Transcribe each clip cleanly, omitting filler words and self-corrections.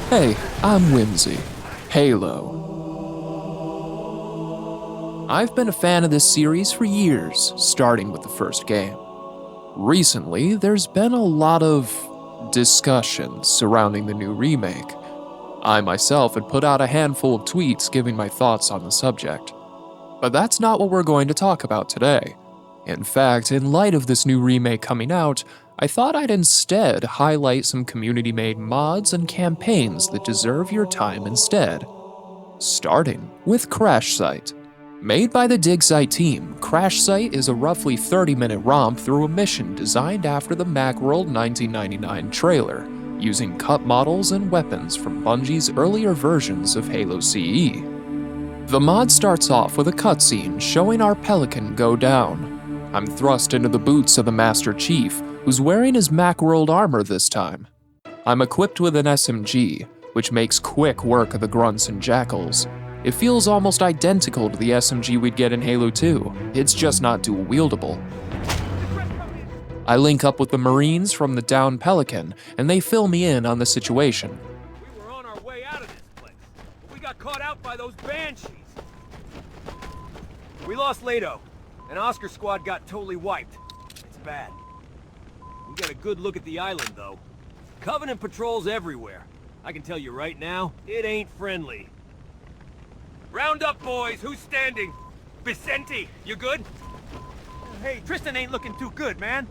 Hey, I'm Whimsy. Halo. I've been a fan of this series for years, starting with the first game. Recently, there's been a lot of discussion surrounding the new remake. I myself had put out a handful of tweets giving my thoughts on the subject. But that's not what we're going to talk about today. In fact, in light of this new remake coming out, I thought I'd instead highlight some community-made mods and campaigns that deserve your time instead. Starting with Crashsite. Made by the Daybreak team, Crashsite is a roughly 30-minute romp through a mission designed after the Macworld 1999 trailer, using cut models and weapons from Bungie's earlier versions of Halo CE. The mod starts off with a cutscene showing our Pelican go down. I'm thrust into the boots of the Master Chief, who's wearing his Macworld armor this time. I'm equipped with an SMG, which makes quick work of the grunts and jackals. It feels almost identical to the SMG we'd get in Halo 2, it's just not dual-wieldable. I link up with the Marines from the downed Pelican, and they fill me in on the situation. We were on our way out of this place, but we got caught out by those banshees. We lost Leto, and Oscar squad got totally wiped. It's bad. We got a good look at the island, though. Covenant patrols everywhere. I can tell you right now, it ain't friendly. Round up, boys. Who's standing? Vicente, you good? Hey, Tristan ain't looking too good, man.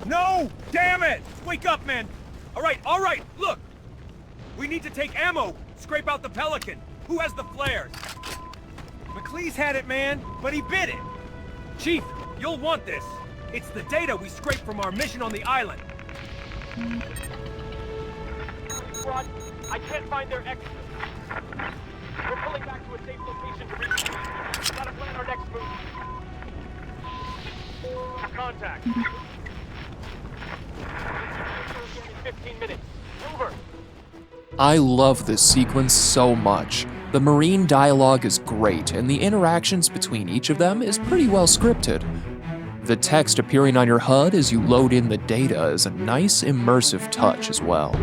No! Damn it! Wake up, man! All right, look! We need to take ammo, scrape out the Pelican. Who has the flares? McLeese had it, man, but he bit it. Chief, you'll want this. It's the data we scraped from our mission on the island. Squad, I can't find their exit. We're pulling back to a safe location to reach. Gotta plan our next move. Contact. 15 minutes. Over. I love this sequence so much. The Marine dialogue is great, and the interactions between each of them is pretty well scripted. The text appearing on your HUD as you load in the data is a nice immersive touch as well.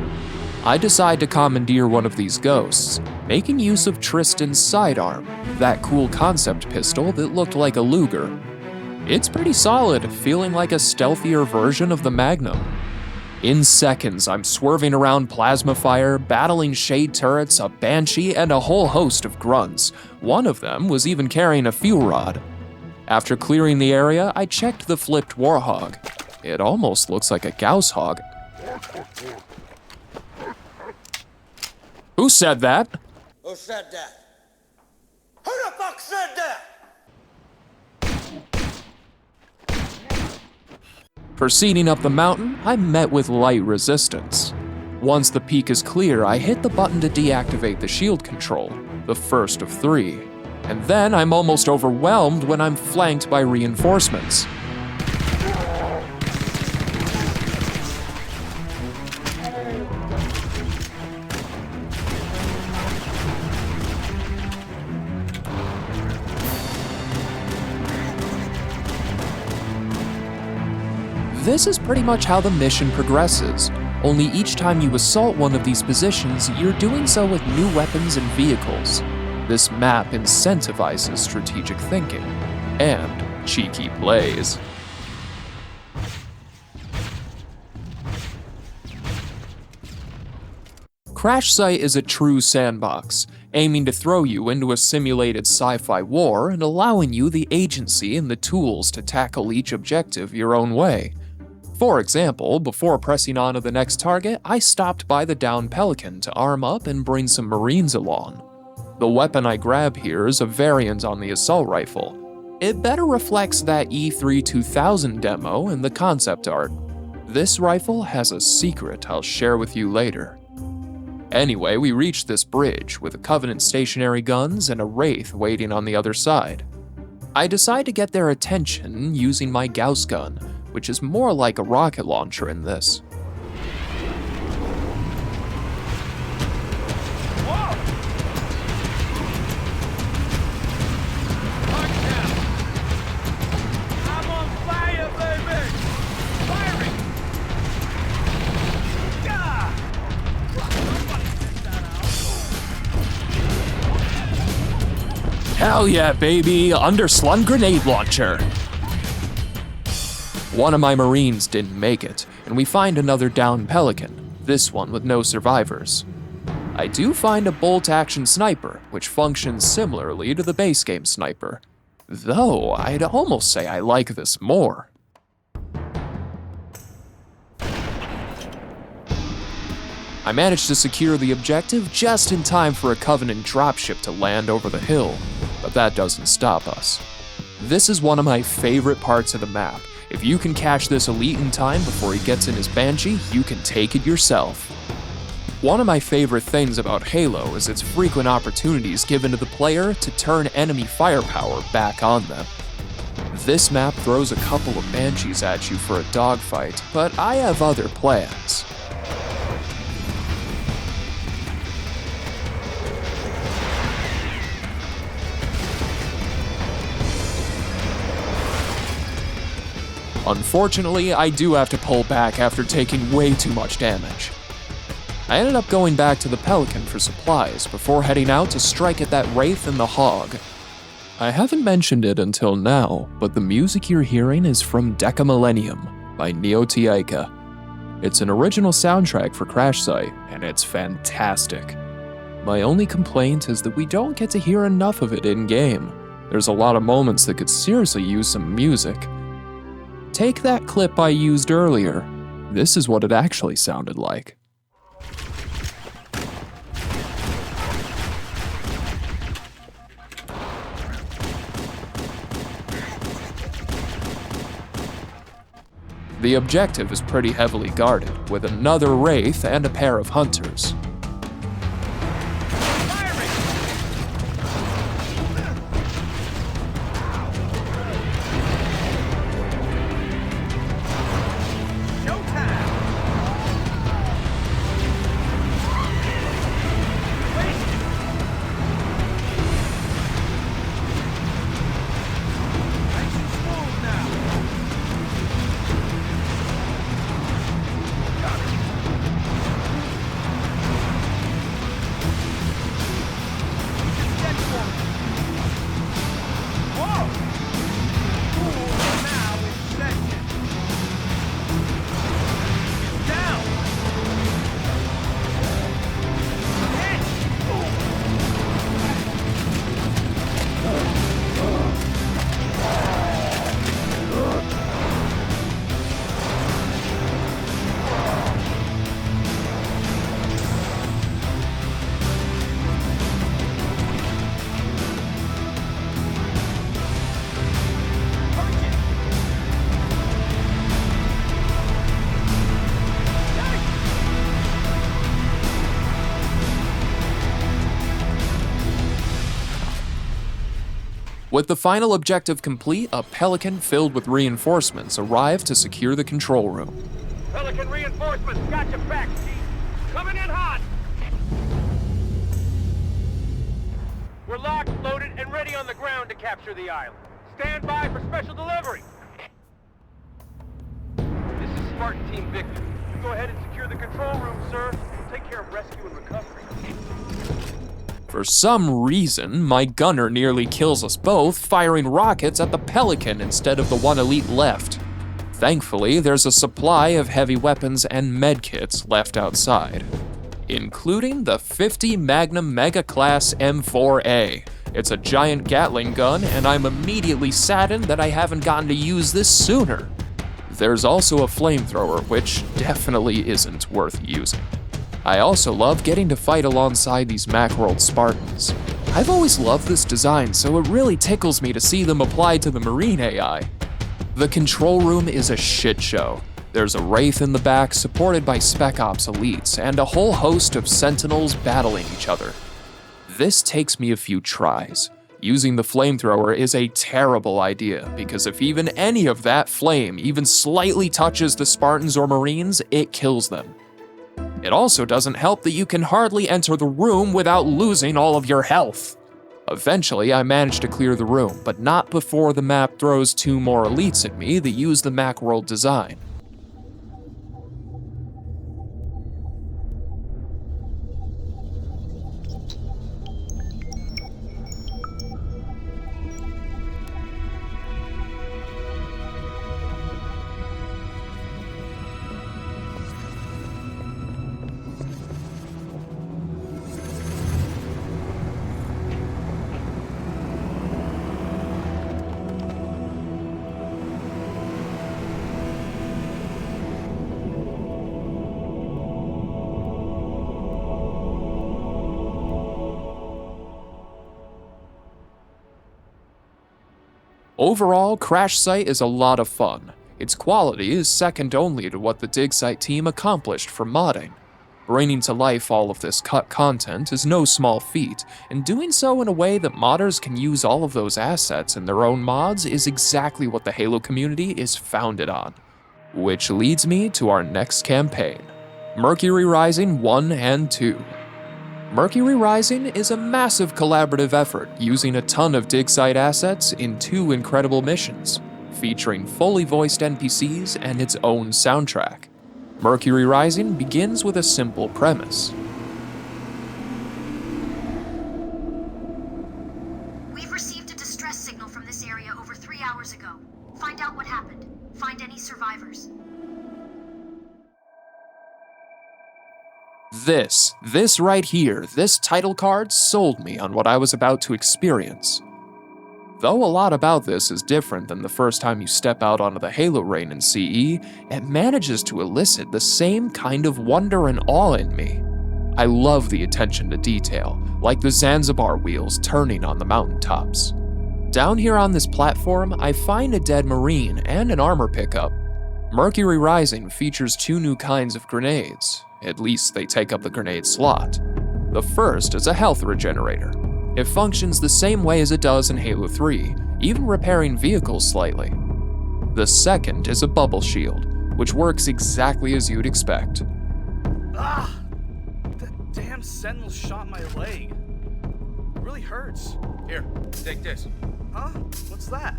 I decide to commandeer one of these ghosts, making use of Tristan's sidearm, that cool concept pistol that looked like a Luger. It's pretty solid, feeling like a stealthier version of the Magnum. In seconds, I'm swerving around plasma fire, battling shade turrets, a banshee, and a whole host of grunts. One of them was even carrying a fuel rod. After clearing the area, I checked the flipped warhog. It almost looks like a Gauss hog. Who said that? Who said that? Who the fuck said that? Proceeding up the mountain, I'm met with light resistance. Once the peak is clear, I hit the button to deactivate the shield control, the first of 3. And then I'm almost overwhelmed when I'm flanked by reinforcements. This is pretty much how the mission progresses, only each time you assault one of these positions, you're doing so with new weapons and vehicles. This map incentivizes strategic thinking and cheeky plays. Crashsite is a true sandbox, aiming to throw you into a simulated sci-fi war and allowing you the agency and the tools to tackle each objective your own way. For example, before pressing on to the next target, I stopped by the downed Pelican to arm up and bring some Marines along. The weapon I grab here is a variant on the assault rifle. It better reflects that E3 2000 demo in the concept art. This rifle has a secret I'll share with you later. Anyway, we reach this bridge with a Covenant stationary guns and a Wraith waiting on the other side. I decide to get their attention using my Gauss gun, which is more like a rocket launcher in this. Hell yeah, baby, underslung grenade launcher. One of my Marines didn't make it, and we find another downed Pelican, this one with no survivors. I do find a bolt-action sniper, which functions similarly to the base game sniper, though I'd almost say I like this more. I managed to secure the objective just in time for a Covenant dropship to land over the hill, but that doesn't stop us. This is one of my favorite parts of the map. If you can catch this elite in time before he gets in his Banshee, you can take it yourself. One of my favorite things about Halo is its frequent opportunities given to the player to turn enemy firepower back on them. This map throws a couple of Banshees at you for a dogfight, but I have other plans. Unfortunately, I do have to pull back after taking way too much damage. I ended up going back to the Pelican for supplies before heading out to strike at that Wraith and the Hog. I haven't mentioned it until now, but the music you're hearing is from Deca Millennium by Neo Tiaika. It's an original soundtrack for Crashsite, and it's fantastic. My only complaint is that we don't get to hear enough of it in-game. There's a lot of moments that could seriously use some music. Take that clip I used earlier. This is what it actually sounded like. The objective is pretty heavily guarded, with another Wraith and a pair of Hunters. With the final objective complete, a Pelican filled with reinforcements arrived to secure the control room. Pelican reinforcements, got your back, Chief. Coming in hot. We're locked, loaded, and ready on the ground to capture the island. Stand by for special delivery. This is Spartan Team Victor. You go ahead and secure the control room, sir. We'll take care of rescue and recovery. For some reason, my gunner nearly kills us both, firing rockets at the Pelican instead of the one elite left. Thankfully, there's a supply of heavy weapons and medkits left outside, including the 50 Magnum Mega Class M4A. It's a giant Gatling gun, and I'm immediately saddened that I haven't gotten to use this sooner. There's also a flamethrower, which definitely isn't worth using. I also love getting to fight alongside these Macworld Spartans. I've always loved this design, so it really tickles me to see them applied to the Marine AI. The control room is a shit show. There's a Wraith in the back supported by Spec Ops elites and a whole host of Sentinels battling each other. This takes me a few tries. Using the flamethrower is a terrible idea because if even any of that flame even slightly touches the Spartans or Marines, it kills them. It also doesn't help that you can hardly enter the room without losing all of your health. Eventually, I managed to clear the room, but not before the map throws two more elites at me that use the Macworld design. Overall, Crashsite is a lot of fun. Its quality is second only to what the DigSite team accomplished for modding. Bringing to life all of this cut content is no small feat, and doing so in a way that modders can use all of those assets in their own mods is exactly what the Halo community is founded on. Which leads me to our next campaign, Mercury Rising 1 and 2. Mercury Rising is a massive collaborative effort using a ton of DigSite assets in 2 incredible missions, featuring fully voiced NPCs and its own soundtrack. Mercury Rising begins with a simple premise. We've received a distress signal from this area over 3 hours ago. Find out what happened. Find any survivors. This right here, this title card sold me on what I was about to experience. Though a lot about this is different than the first time you step out onto the Halo Reign in CE, it manages to elicit the same kind of wonder and awe in me. I love the attention to detail, like the Zanzibar wheels turning on the mountaintops. Down here on this platform, I find a dead Marine and an armor pickup. Mercury Rising features 2 new kinds of grenades, at least they take up the grenade slot. The first is a health regenerator. It functions the same way as it does in Halo 3, even repairing vehicles slightly. The second is a bubble shield, which works exactly as you'd expect. Ah! That damn sentinel shot my leg. It really hurts. Here, take this. Huh? What's that?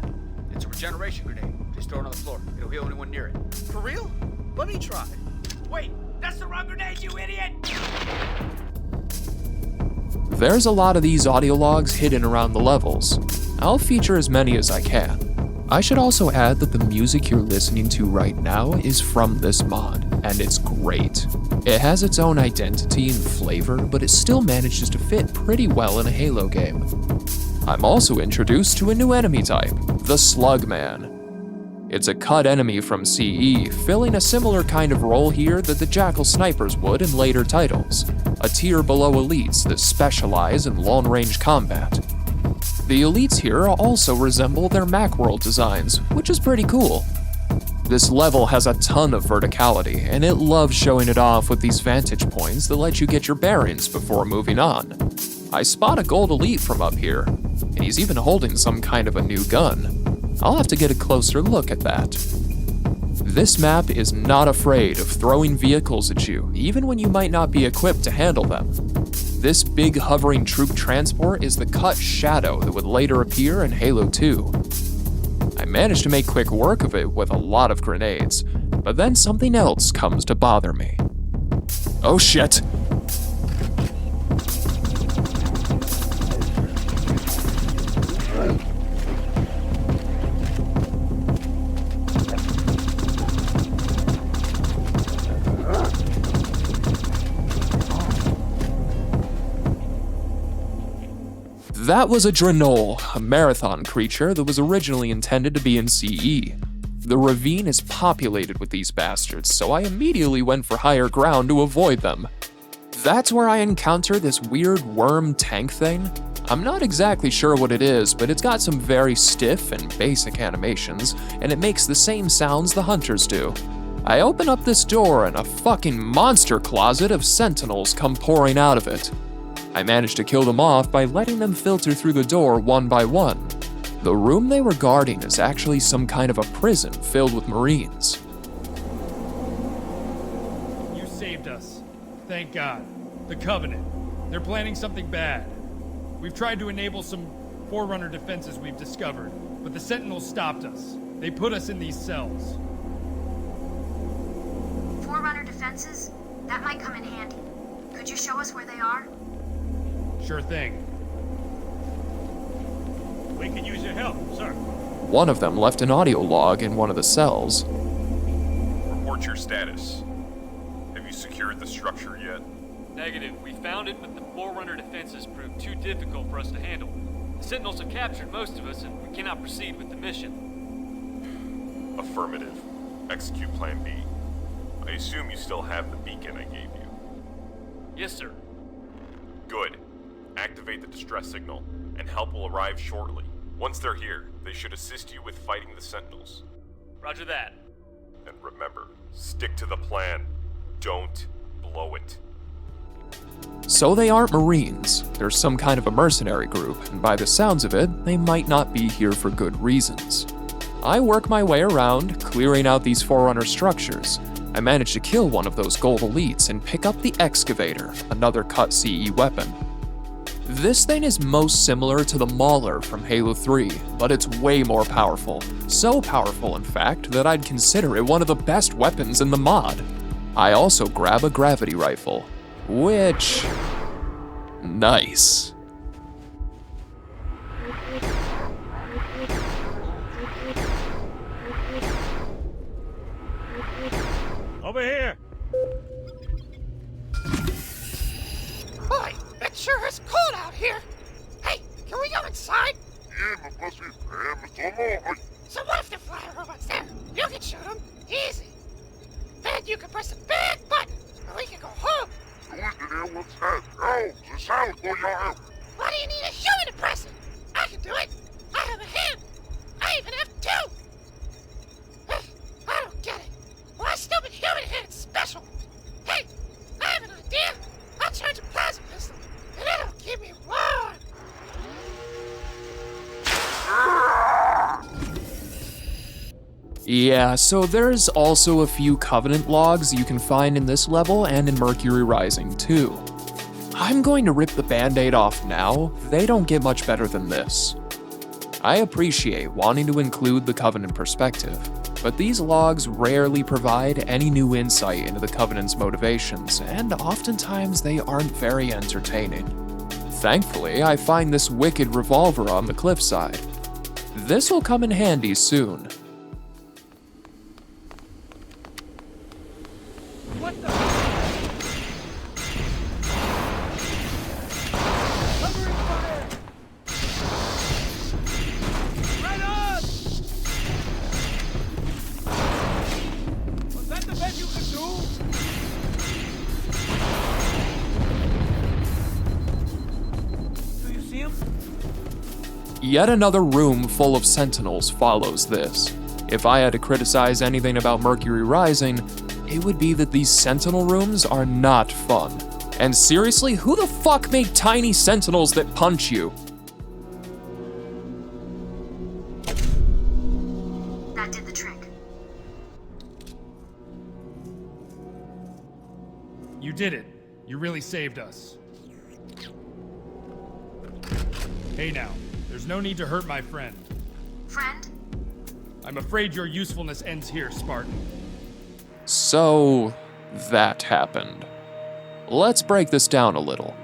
It's a regeneration grenade. Just throw it on the floor. It'll heal anyone near it. For real? Let me try. Wait, that's the wrong grenade, you idiot! There's a lot of these audio logs hidden around the levels. I'll feature as many as I can. I should also add that the music you're listening to right now is from this mod, and it's great. It has its own identity and flavor, but it still manages to fit pretty well in a Halo game. I'm also introduced to a new enemy type, the Slugman. It's a cut enemy from CE, filling a similar kind of role here that the Jackal snipers would in later titles, a tier below elites that specialize in long-range combat. The elites here also resemble their Macworld designs, which is pretty cool. This level has a ton of verticality, and it loves showing it off with these vantage points that let you get your bearings before moving on. I spot a gold elite from up here, and he's even holding some kind of a new gun. I'll have to get a closer look at that. This map is not afraid of throwing vehicles at you, even when you might not be equipped to handle them. This big hovering troop transport is the cut Shadow that would later appear in Halo 2. I managed to make quick work of it with a lot of grenades, but then something else comes to bother me. Oh shit! That was a Drenol, a marathon creature that was originally intended to be in CE. The ravine is populated with these bastards, so I immediately went for higher ground to avoid them. That's where I encounter this weird worm tank thing. I'm not exactly sure what it is, but it's got some very stiff and basic animations, and it makes the same sounds the hunters do. I open up this door and a fucking monster closet of sentinels come pouring out of it. I managed to kill them off by letting them filter through the door one by one. The room they were guarding is actually some kind of a prison filled with Marines. You saved us. Thank God. The Covenant. They're planning something bad. We've tried to enable some Forerunner defenses we've discovered, but the Sentinels stopped us. They put us in these cells. Forerunner defenses? That might come in handy. Could you show us where they are? Sure thing. We can use your help, sir. One of them left an audio log in one of the cells. Report your status. Have you secured the structure yet? Negative. We found it, but the Forerunner defenses proved too difficult for us to handle. The Sentinels have captured most of us, and we cannot proceed with the mission. Affirmative. Execute Plan B. I assume you still have the beacon I gave you. Yes, sir. Good. Activate the distress signal, and help will arrive shortly. Once they're here, they should assist you with fighting the Sentinels. Roger that. And remember, stick to the plan. Don't blow it. So they aren't Marines. They're some kind of a mercenary group, and by the sounds of it, they might not be here for good reasons. I work my way around, clearing out these Forerunner structures. I manage to kill one of those gold elites and pick up the excavator, another cut CE weapon. This thing is most similar to the Mauler from Halo 3, but it's way more powerful. So powerful, in fact, that I'd consider it one of the best weapons in the mod. I also grab a gravity rifle, which... nice. Over here! Boy, it sure is cold out here. Hey, can we go inside? So what if the flyer robot's there? You can shoot him. Easy. Then you can press a big button, and we can go home. Why do you need a human to press it? I can do it. I have a hand. I even have two. I don't get it. Why stupid human hand's special? Hey, I have an idea. I'll charge a plasma pistol, and it'll keep me warm. Yeah, so there's also a few Covenant logs you can find in this level and in Mercury Rising too. I'm going to rip the band-aid off now. They don't get much better than this. I appreciate wanting to include the Covenant perspective, but these logs rarely provide any new insight into the Covenant's motivations, and oftentimes they aren't very entertaining. Thankfully, I find this wicked revolver on the cliffside. This'll come in handy soon. What the? Covering fire! Right on! Was that the best you could do? Do you see him? Yet another room full of Sentinels follows this. If I had to criticize anything about Mercury Rising, it would be that these Sentinel rooms are not fun. And seriously, who the fuck made tiny Sentinels that punch you? That did the trick. You did it. You really saved us. Hey now, there's no need to hurt my friend. Friend? I'm afraid your usefulness ends here, Spartan. So, that happened. Let's break this down a little.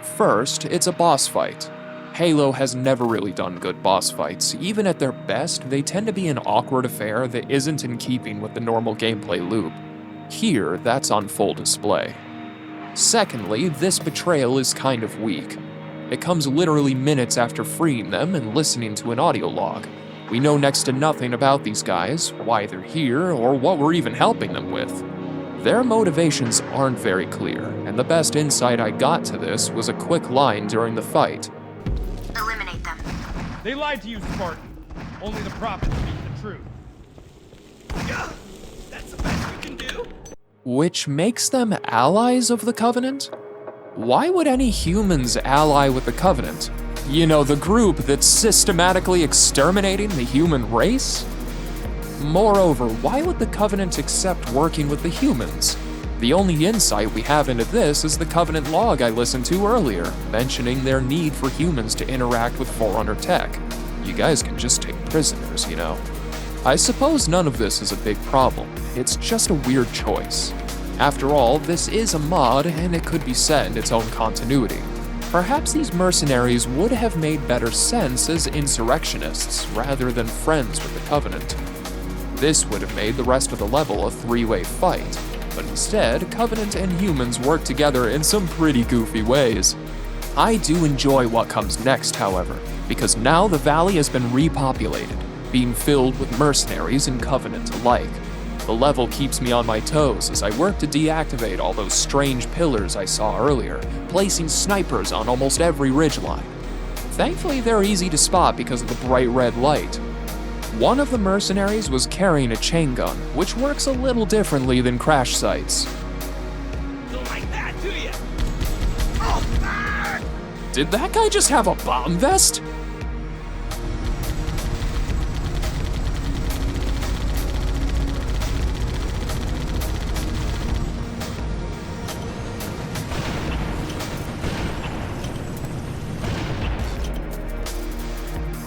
First, it's a boss fight. Halo has never really done good boss fights. Even at their best, they tend to be an awkward affair that isn't in keeping with the normal gameplay loop. Here, that's on full display. Secondly, this betrayal is kind of weak. It comes literally minutes after freeing them and listening to an audio log. We know next to nothing about these guys, why they're here, or what we're even helping them with. Their motivations aren't very clear, and the best insight I got to this was a quick line during the fight. Eliminate them. They lied to you, Spartan. Only the prophets speak the truth. That's the best we can do? Which makes them allies of the Covenant? Why would any humans ally with the Covenant? You know, the group that's systematically exterminating the human race? Moreover, why would the Covenant accept working with the humans? The only insight we have into this is the Covenant log I listened to earlier, mentioning their need for humans to interact with Forerunner tech. You guys can just take prisoners, you know. I suppose none of this is a big problem. It's just a weird choice. After all, this is a mod, and it could be set in its own continuity. Perhaps these mercenaries would have made better sense as insurrectionists rather than friends with the Covenant. This would have made the rest of the level a three-way fight, but instead, Covenant and humans work together in some pretty goofy ways. I do enjoy what comes next, however, because now the valley has been repopulated, being filled with mercenaries and Covenant alike. The level keeps me on my toes as I work to deactivate all those strange pillars I saw earlier, placing snipers on almost every ridgeline. Thankfully, they're easy to spot because of the bright red light. One of the mercenaries was carrying a chain gun, which works a little differently than Crashsite's. Don't like that, do you? Did that guy just have a bomb vest?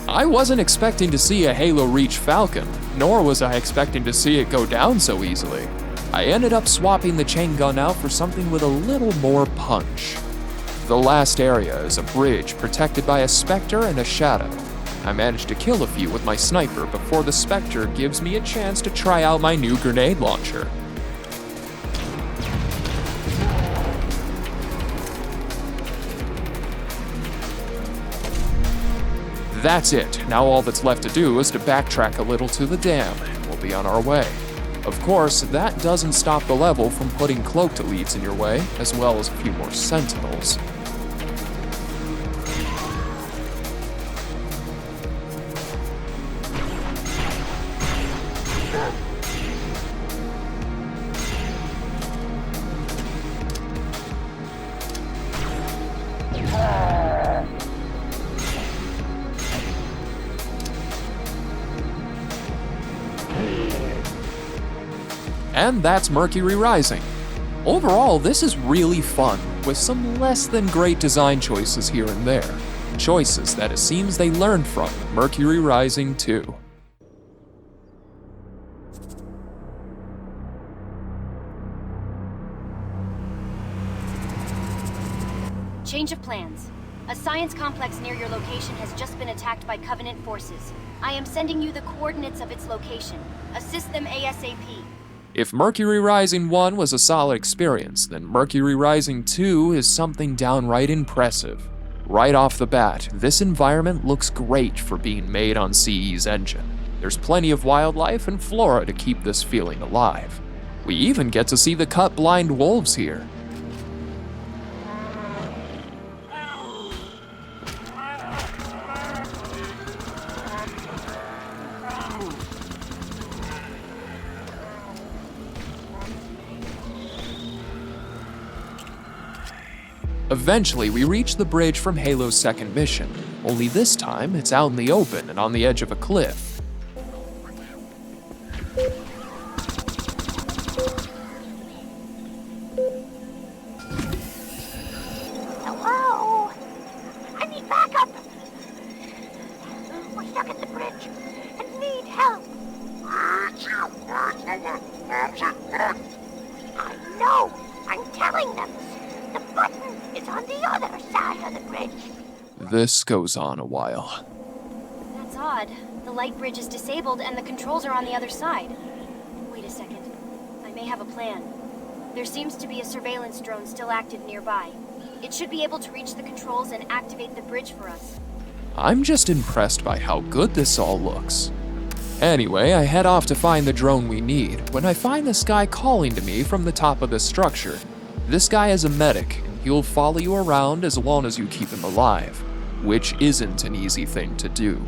I wasn't expecting to see a Halo Reach Falcon, nor was I expecting to see it go down so easily. I ended up swapping the chain gun out for something with a little more punch. The last area is a bridge protected by a Spectre and a Shadow. I managed to kill a few with my sniper before the Spectre gives me a chance to try out my new grenade launcher. That's it. Now all that's left to do is to backtrack a little to the dam, and we'll be on our way. Of course, that doesn't stop the level from putting cloaked elites in your way, as well as a few more sentinels. And that's Mercury Rising. Overall, this is really fun, with some less than great design choices here and there. Choices that it seems they learned from Mercury Rising 2. Change of plans. A science complex near your location has just been attacked by Covenant forces. I am sending you the coordinates of its location. Assist them ASAP. If Mercury Rising 1 was a solid experience, then Mercury Rising 2 is something downright impressive. Right off the bat, this environment looks great for being made on CE's engine. There's plenty of wildlife and flora to keep this feeling alive. We even get to see the cut-blind wolves here. Eventually, we reach the bridge from Halo's second mission, only this time it's out in the open and on the edge of a cliff. Hello? I need backup. We're stuck at the bridge and need help. I know. I'm telling them. The button is on the other side of the bridge. This goes on a while. That's odd. The light bridge is disabled and the controls are on the other side. Wait a second. I may have a plan. There seems to be a surveillance drone still active nearby. It should be able to reach the controls and activate the bridge for us. I'm just impressed by how good this all looks. Anyway, I head off to find the drone we need when I find this guy calling to me from the top of the structure. This guy is a medic, and he'll follow you around as long as you keep him alive, which isn't an easy thing to do.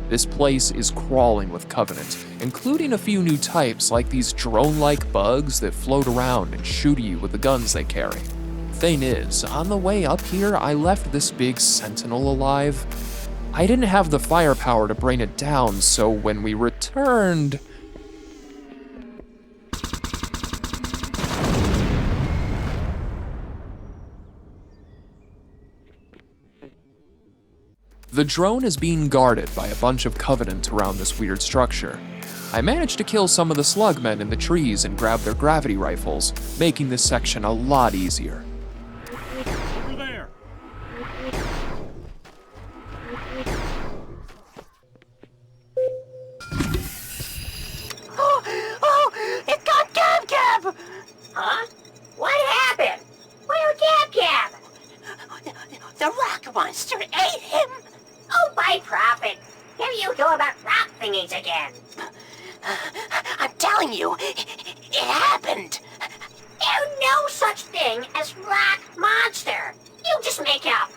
This place is crawling with Covenant, including a few new types like these drone-like bugs that float around and shoot at you with the guns they carry. Thing is, on the way up here, I left this big sentinel alive. I didn't have the firepower to bring it down, so when we returned... The drone is being guarded by a bunch of Covenant around this weird structure. I managed to kill some of the slugmen in the trees and grab their gravity rifles, making this section a lot easier. Over there! Oh, it's got Gab! Huh? What happened? Where'd Gab? The rock monster ate him! Oh, by prophet! Here you go about rock thingies again. I'm telling you, it happened. There's no such thing as rock monster. You just make up.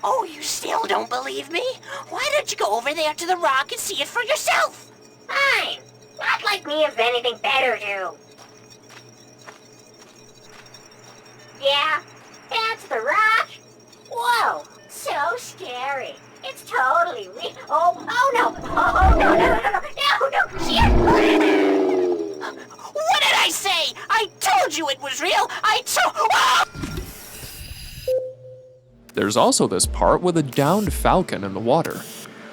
Oh, you still don't believe me? Why don't you go over there to the rock and see it for yourself? Fine. Not like me if anything better do. Yeah, that's the rock. Whoa, so scary. It's totally real. Oh no. Oh, no, shit. What did I say? I told you it was real. There's also this part with a downed falcon in the water.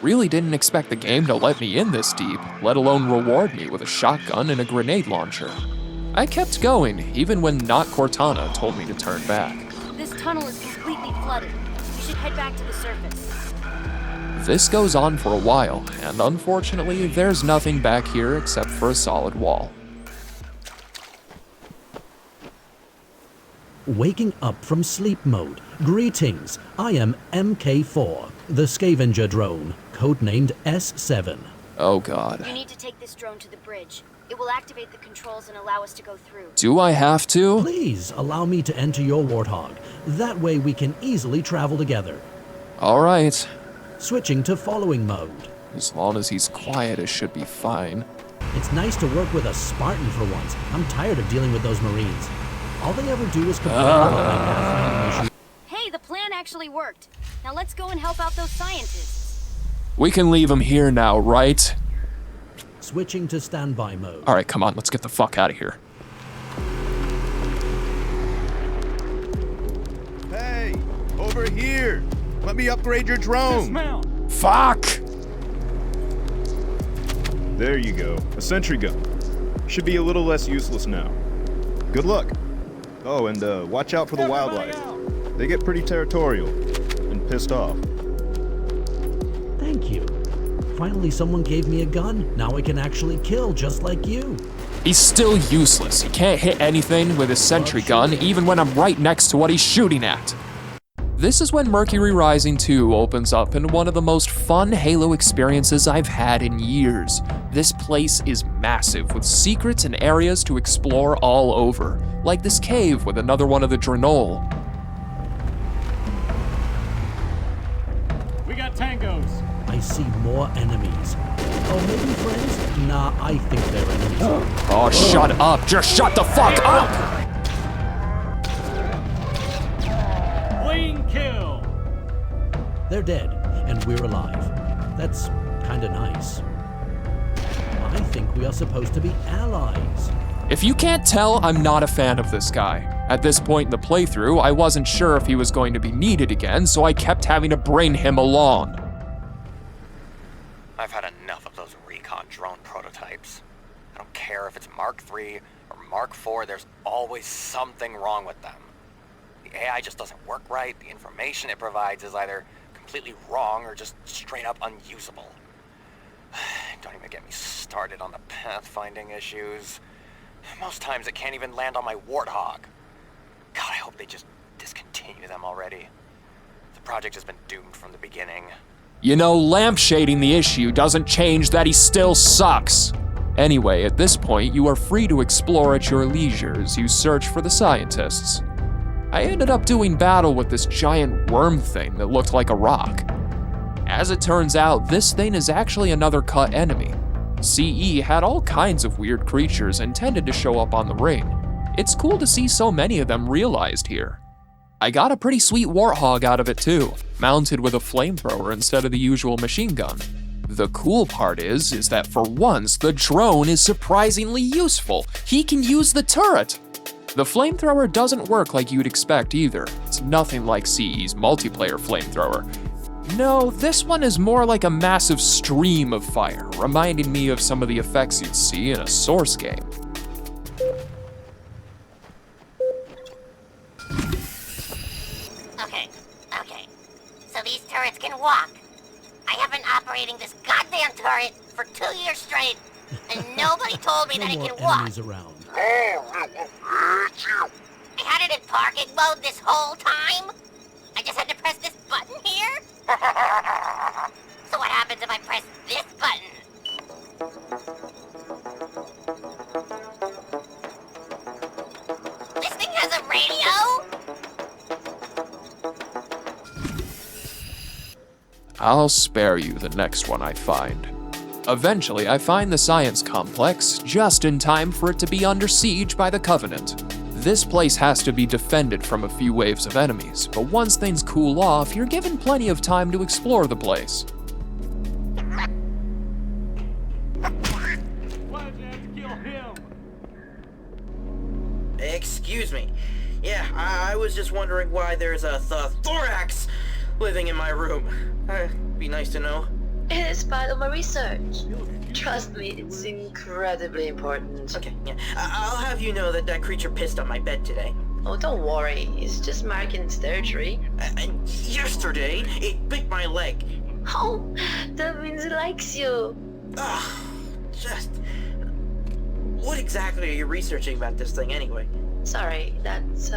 Really didn't expect the game to let me in this deep, let alone reward me with a shotgun and a grenade launcher. I kept going, even when not Cortana told me to turn back. This tunnel is completely flooded. You should head back to the surface. This goes on for a while, and unfortunately, there's nothing back here except for a solid wall. Waking up from sleep mode. Greetings, I am MK4, the scavenger drone, codenamed S7. Oh god. You need to take this drone to the bridge. It will activate the controls and allow us to go through. Do I have to? Please allow me to enter your Warthog. That way we can easily travel together. Alright. Switching to following mode. As long as he's quiet, it should be fine. It's nice to work with a Spartan for once. I'm tired of dealing with those Marines. All they ever do is complain about my pathfinding issues. Hey, the plan actually worked. Now let's go and help out those scientists. We can leave him here now, right? Switching to standby mode. Alright, come on, let's get the fuck out of here. Hey, over here! Let me upgrade your drone! Dismount! Fuck! There you go, a sentry gun. Should be a little less useless now. Good luck. Oh, and watch out for the wildlife. They get pretty territorial and pissed off. Thank you. Finally someone gave me a gun. Now I can actually kill just like you. He's still useless. He can't hit anything with his sentry gun, even when I'm right next to what he's shooting at. This is when Mercury Rising 2 opens up in one of the most fun Halo experiences I've had in years. This place is massive, with secrets and areas to explore all over, like this cave with another one of the Drenol. We got tangos. I see more enemies. Oh, maybe friends? Nah, I think they're enemies. Oh, shut up! Just shut the fuck up! Clean kill. They're dead, and we're alive. That's kinda nice. I think we are supposed to be allies. If you can't tell, I'm not a fan of this guy. At this point in the playthrough, I wasn't sure if he was going to be needed again, so I kept having to bring him along. I've had enough of those recon drone prototypes. I don't care if it's Mark III or Mark IV, there's always something wrong with them. The AI just doesn't work right, the information it provides is either completely wrong or just straight up unusable. Don't even get me started on the pathfinding issues. Most times it can't even land on my Warthog. God, I hope they just discontinue them already. The project has been doomed from the beginning. You know, lampshading the issue doesn't change that he still sucks. Anyway, at this point, you are free to explore at your leisure as you search for the scientists. I ended up doing battle with this giant worm thing that looked like a rock. As it turns out, this thing is actually another cut enemy. CE had all kinds of weird creatures intended to show up on the ring. It's cool to see so many of them realized here. I got a pretty sweet warthog out of it too, mounted with a flamethrower instead of the usual machine gun. The cool part is that for once, the drone is surprisingly useful. He can use the turret. The flamethrower doesn't work like you'd expect either. It's nothing like CE's multiplayer flamethrower. No, this one is more like a massive stream of fire, reminding me of some of the effects you'd see in a Source game. Okay. So these turrets can walk. I have been operating this goddamn turret for 2 years straight, and nobody told me that it can walk. Around. I had it in parking mode this whole time? I just had to press this button here? So what happens if I press this button? This thing has a radio? I'll spare you the next one I find. Eventually, I find the science complex just in time for it to be under siege by the Covenant. This place has to be defended from a few waves of enemies, but once things cool off, you're given plenty of time to explore the place. Why'd you have to kill him? Excuse me. Yeah, I was just wondering why there's a thorax living in my room. Be nice to know. It is part of my research. Trust me, it's incredibly important. Okay, yeah. I'll have you know that creature pissed on my bed today. Oh, don't worry. It's just marking its territory. And yesterday, it bit my leg. Oh, that means it likes you. Just... What exactly are you researching about this thing anyway? Sorry, that's,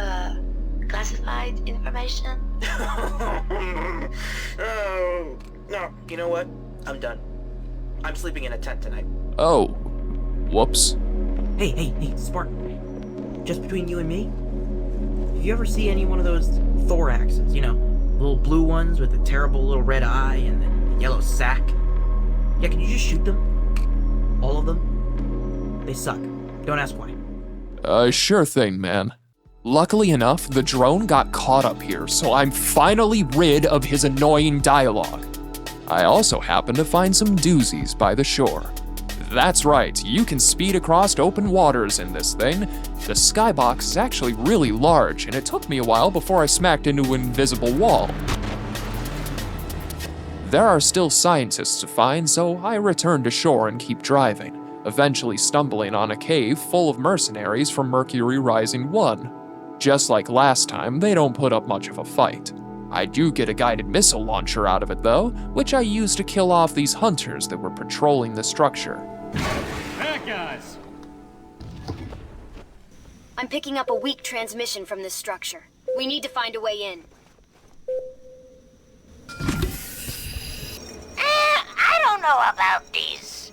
classified information? Oh, no, you know what? I'm done. I'm sleeping in a tent tonight. Oh, whoops. Hey, Spark. Just between you and me, if you ever see any one of those thoraxes, you know, little blue ones with a terrible little red eye and a yellow sack, yeah, can you just shoot them? All of them? They suck. Don't ask why. Sure thing, man. Luckily enough, the drone got caught up here, so I'm finally rid of his annoying dialogue. I also happen to find some doozies by the shore. That's right, you can speed across open waters in this thing. The skybox is actually really large, and it took me a while before I smacked into an invisible wall. There are still scientists to find, so I return to shore and keep driving, eventually stumbling on a cave full of mercenaries from Mercury Rising 1. Just like last time, they don't put up much of a fight. I do get a guided missile launcher out of it though, which I use to kill off these hunters that were patrolling the structure. Bad guys! I'm picking up a weak transmission from this structure. We need to find a way in. I don't know about these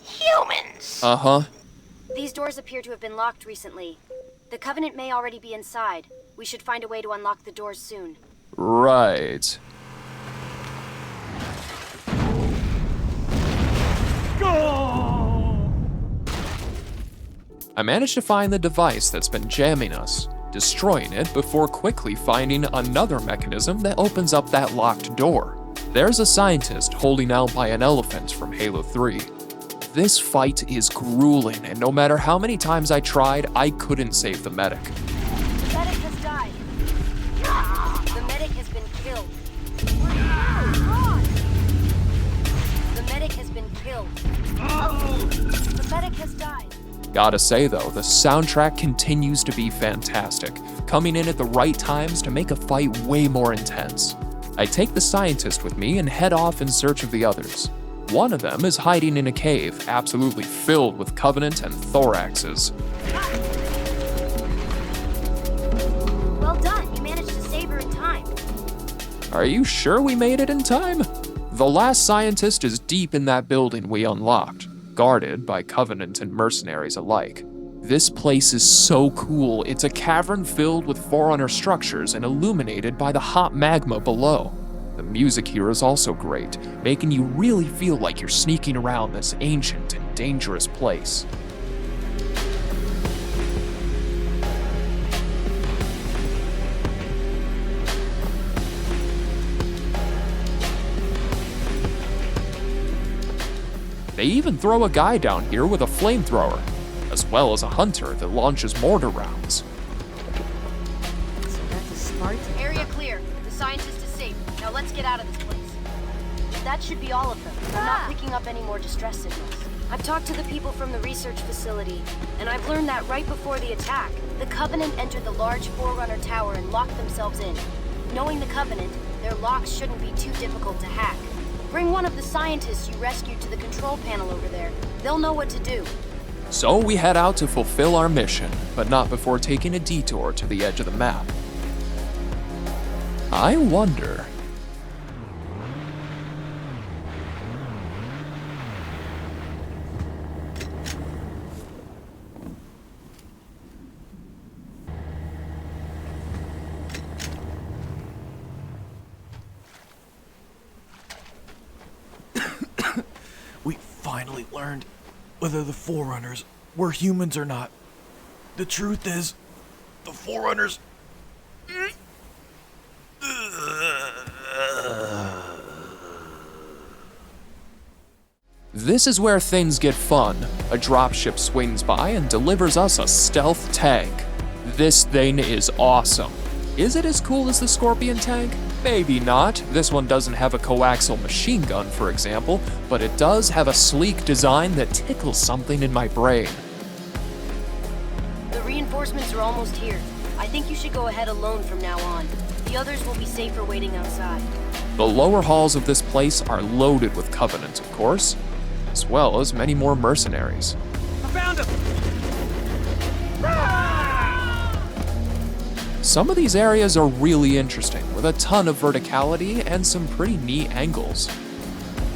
humans. Uh-huh. These doors appear to have been locked recently. The Covenant may already be inside. We should find a way to unlock the doors soon. Right. Go! I managed to find the device that's been jamming us, destroying it before quickly finding another mechanism that opens up that locked door. There's a scientist holding out by an elephant from Halo 3. This fight is grueling, and no matter how many times I tried, I couldn't save the medic. The medic has died. The medic has been killed. The medic has been killed. The medic has died. Gotta say though, the soundtrack continues to be fantastic, coming in at the right times to make a fight way more intense. I take the scientist with me and head off in search of the others. One of them is hiding in a cave, absolutely filled with Covenant and thoraxes. Well done, you managed to save her in time. Are you sure we made it in time? The last scientist is deep in that building we unlocked, guarded by Covenant and mercenaries alike. This place is so cool, it's a cavern filled with Forerunner structures and illuminated by the hot magma below. The music here is also great, making you really feel like you're sneaking around this ancient and dangerous place. They even throw a guy down here with a flamethrower, as well as a hunter that launches mortar rounds. So that's a smart area clear. The scientist is safe. Now let's get out of this place. That should be all of them. I'm not picking up any more distress signals. I've talked to the people from the research facility, and I've learned that right before the attack, the Covenant entered the large Forerunner tower and locked themselves in. Knowing the Covenant, their locks shouldn't be too difficult to hack. Bring one of the scientists you rescued to the control panel over there. They'll know what to do. So we head out to fulfill our mission, but not before taking a detour to the edge of the map. I wonder... We finally learned whether the Forerunners were humans or not. The truth is, the Forerunners... This is where things get fun. A dropship swings by and delivers us a stealth tank. This thing is awesome. Is it as cool as the Scorpion tank? Maybe not. This one doesn't have a coaxial machine gun, for example, but it does have a sleek design that tickles something in my brain. The reinforcements are almost here. I think you should go ahead alone from now on. The others will be safer waiting outside. The lower halls of this place are loaded with Covenant, of course, as well as many more mercenaries. I found him! Some of these areas are really interesting, with a ton of verticality and some pretty neat angles.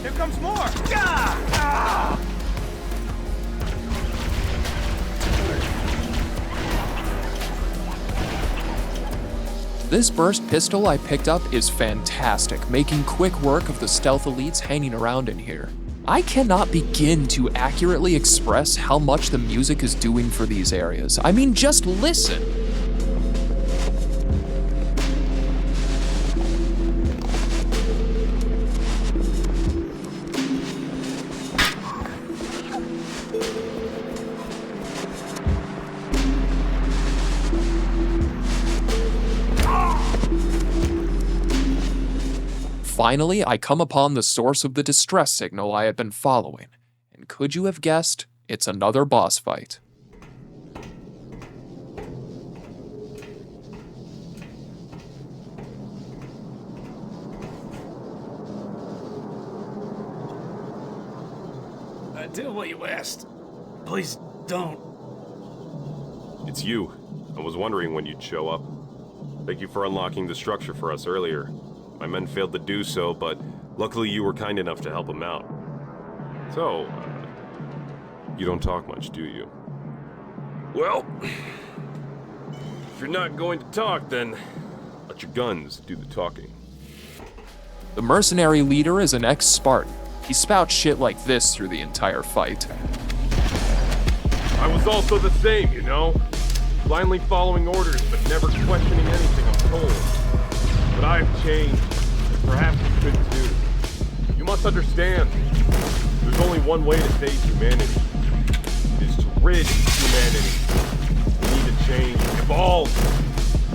Here comes more! Ah! This burst pistol I picked up is fantastic, making quick work of the stealth elites hanging around in here. I cannot begin to accurately express how much the music is doing for these areas. I mean, just listen. Finally, I come upon the source of the distress signal I had been following, and could you have guessed, it's another boss fight. I did what you asked. Please don't. It's you. I was wondering when you'd show up. Thank you for unlocking the structure for us earlier. My men failed to do so, but luckily you were kind enough to help them out. So, you don't talk much, do you? Well, if you're not going to talk, then let your guns do the talking. The mercenary leader is an ex-Spartan. He spouts shit like this through the entire fight. I was also the same, you know? Blindly following orders, but never questioning anything I'm told. But I've changed, and perhaps you could too. You must understand, there's only one way to save humanity. It is to rid humanity. We need to change, evolve.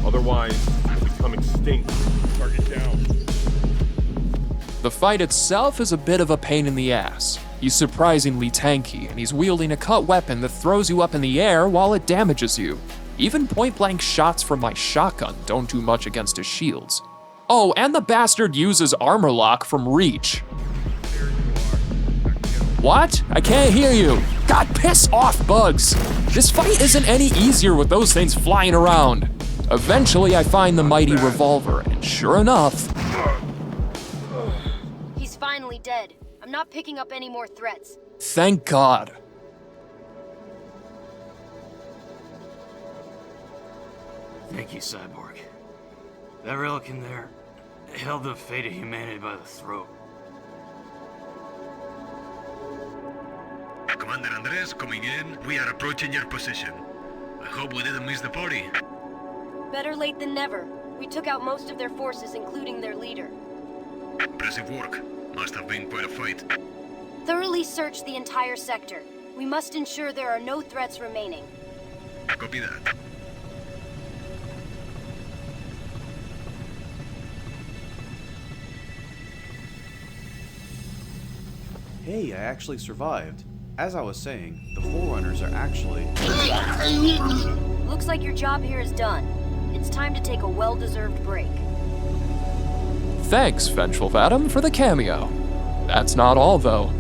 Otherwise, we'll become extinct. Target down. The fight itself is a bit of a pain in the ass. He's surprisingly tanky, and he's wielding a cut weapon that throws you up in the air while it damages you. Even point-blank shots from my shotgun don't do much against his shields. Oh, and the bastard uses armor lock from Reach. What? I can't hear you. God, piss off, Bugs. This fight isn't any easier with those things flying around. Eventually, I find the mighty revolver, and sure enough... He's finally dead. I'm not picking up any more threats. Thank God. Thank you, Cyborg. That relic in there held the fate of humanity by the throat. Commander Andres coming in. We are approaching your position. I hope we didn't miss the party. Better late than never. We took out most of their forces, including their leader. Impressive work. Must have been quite a fight. Thoroughly search the entire sector. We must ensure there are no threats remaining. Copy that. Hey, I actually survived. As I was saying, the Forerunners are actually... Looks like your job here is done. It's time to take a well-deserved break. Thanks, Vengeful Vadim, for the cameo. That's not all, though.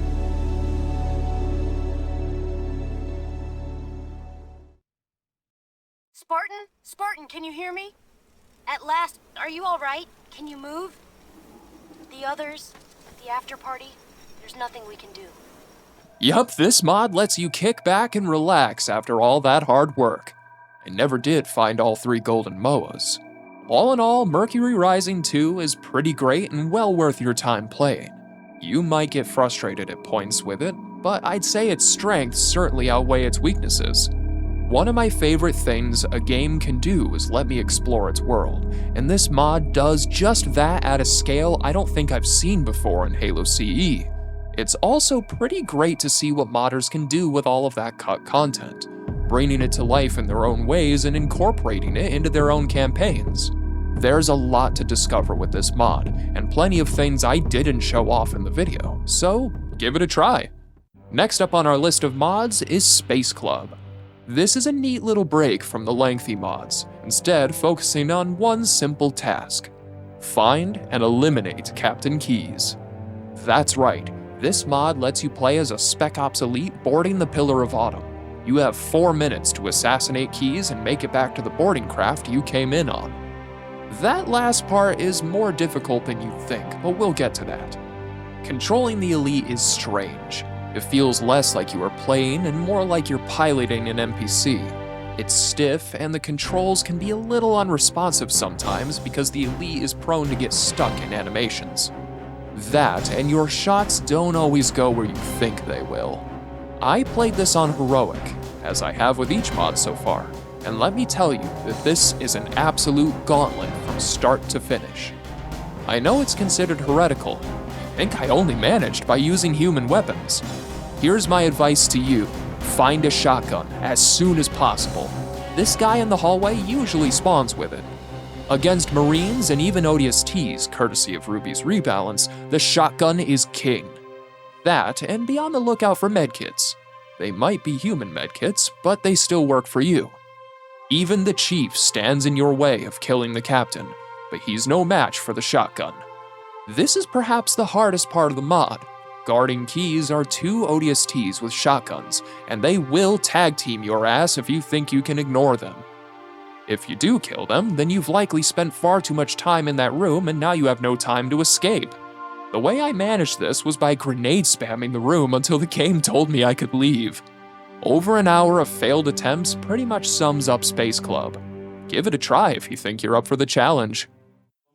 Spartan? Spartan, can you hear me? At last, are you all right? Can you move? The others, the after party, there's nothing we can do. Yup, this mod lets you kick back and relax after all that hard work. I never did find all 3 golden MOAs. All in all, Mercury Rising 2 is pretty great and well worth your time playing. You might get frustrated at points with it, but I'd say its strengths certainly outweigh its weaknesses. One of my favorite things a game can do is let me explore its world, and this mod does just that at a scale I don't think I've seen before in Halo CE. It's also pretty great to see what modders can do with all of that cut content, bringing it to life in their own ways and incorporating it into their own campaigns. There's a lot to discover with this mod, and plenty of things I didn't show off in the video, so give it a try. Next up on our list of mods is Space Club. This is a neat little break from the lengthy mods, instead focusing on one simple task: find and eliminate Captain Keyes. That's right, this mod lets you play as a Spec Ops elite boarding the Pillar of Autumn. You have 4 minutes to assassinate Keyes and make it back to the boarding craft you came in on. That last part is more difficult than you'd think, but we'll get to that. Controlling the elite is strange. It feels less like you are playing and more like you're piloting an NPC. It's stiff, and the controls can be a little unresponsive sometimes because the elite is prone to get stuck in animations. That, and your shots don't always go where you think they will. I played this on Heroic, as I have with each mod so far, and let me tell you that this is an absolute gauntlet from start to finish. I know it's considered heretical. I think I only managed by using human weapons. Here's my advice to you: find a shotgun as soon as possible. This guy in the hallway usually spawns with it. Against Marines and even OSTs, courtesy of Ruby's Rebalance, the shotgun is king. That, and be on the lookout for medkits. They might be human medkits, but they still work for you. Even the Chief stands in your way of killing the Captain, but he's no match for the shotgun. This is perhaps the hardest part of the mod. Guarding Keyes are 2 ODSTs with shotguns, and they will tag team your ass if you think you can ignore them. If you do kill them, then you've likely spent far too much time in that room and now you have no time to escape. The way I managed this was by grenade spamming the room until the game told me I could leave. Over an hour of failed attempts pretty much sums up Space Club. Give it a try if you think you're up for the challenge.